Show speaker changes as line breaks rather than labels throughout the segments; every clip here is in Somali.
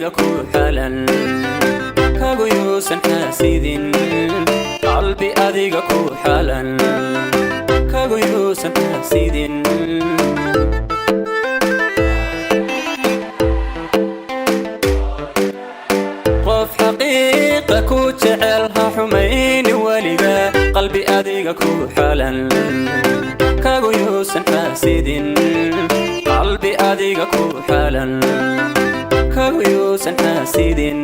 adiga ku xalan kagu yuusan xaasidin qalbi adiga ku xalan kagu yuusan xaasidin qof xaqiiqa ku jecelha xumayn waliga qalbi adiga ku xalan kagu yuusan xaasidin qalbi adiga ku xalan kagu yuusan xaasidin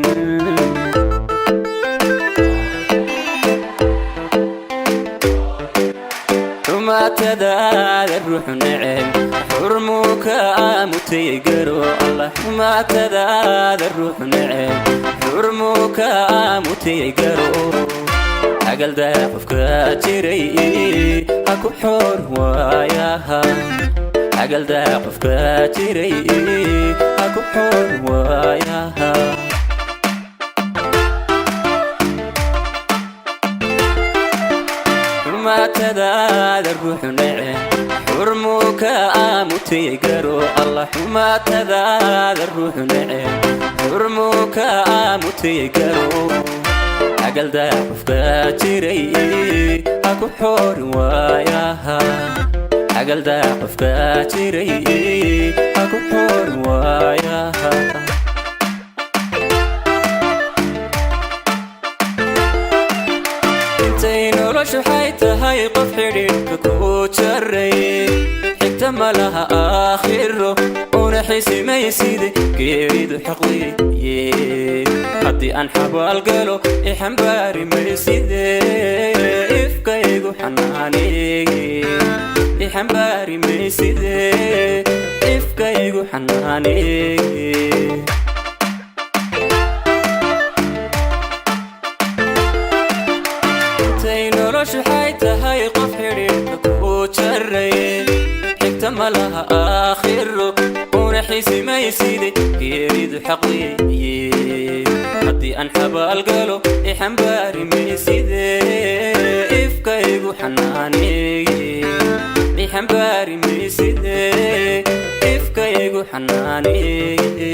xumaatadaada ruux neceb xurmuka mutayigaro allah xumaatadaada ruux neceb xurmuka mutayigaro agaldaa qofka jiray ha ku xoor waayaha agaldaa qofka jiray ha ku xoor waayaha xumaatadaada ruux neceb xurmuka mutayigaro allah xumaatadaada ruux neceb xurmuka mutayigaro agaldaa qofka jiray ha ku xoor waayaha agaldaa qofka jiray ha ku xoor waayaha intay noloshu hay tahay qof xidhiidhka ku jaray xigta ma laha aakhiro una xisimayside geeridu xaqdiye haddii aan xabaalgalo ixambaari mayside ifkaygu xanaaneeye ixambaari mayside ifkaygu xanaaneeye intay noloshu hay tahay qof xidhiidhka ku jaray xigta ma laha aakhiro una xisimayside geeridu xaqdiye haddii aan xabaalgalo ixambaari mayside ifkaygu xanaaneeye ixambaari mayside ifkaygu xanaaneeye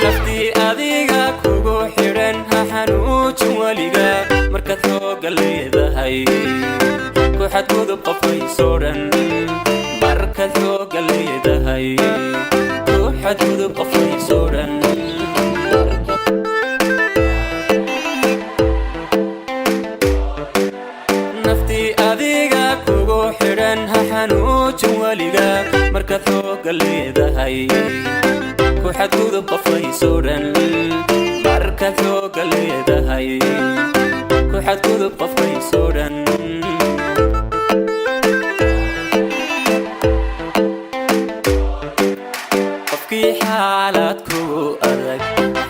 naftii adiga kugu xidhan ha xanuujin weliga markaad hooga leedahay ku xadgudub qofkaysoo dhan markaad hooga leedahay ku xadgudub qofkaysoo dhan naftii adiga kugu xidhan ha xanuujin weliga markaad hooga leedahay ku xadgudub qofkaysoo dhan markaad hooga leedahay ku xadgudub qofkaysoo dhan qofkii xaalad kugu adag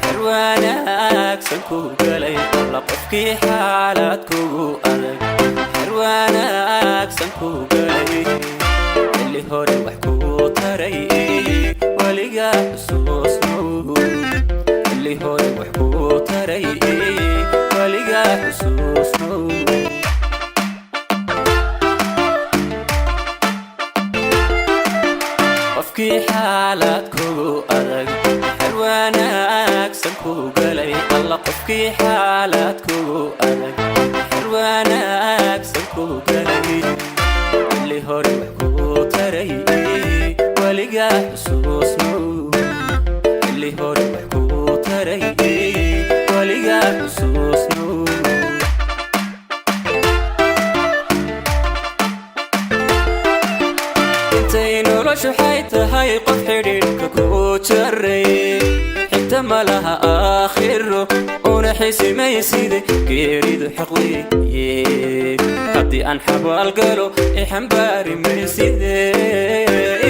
xer wanaagsan ku galay alla qofkii xaalad kugu adag xer wanaagsan ku galay xilli hore wax ku taray waliga xusuusnow xilli hore wax ku taray waliga xusuusnow qofkii xaalad kugu adag xer wanaagsan ku galay alla qofkii xaalad kugu adag xer wanaagsan ku galay xilli hore wax ku taray waliga xusuusnow xilli hore wax ku taray waliga xusuusnow intay noloshu hay tahay qof xidhiidhka ku jaray xigta ma laha aakhiro una xisimayside geeridu xaqdiye haddii aan xabaalgalo ixambaari mayside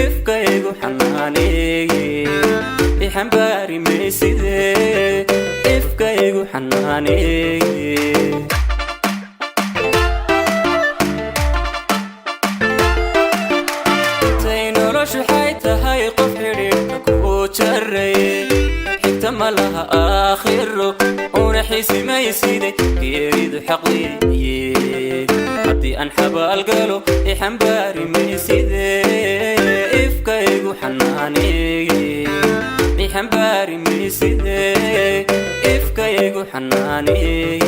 ifkaygu xanaaneeye ixambaari mayside ifkaygu xanaaneeye جري حتى ما لها آخر ونحسي ما يسيدي يريد حقوي حدي أنحب القلو يحنباري ما يسيدي إفكا يقو حناني يحنباري ما يسيدي إفكا يقو حناني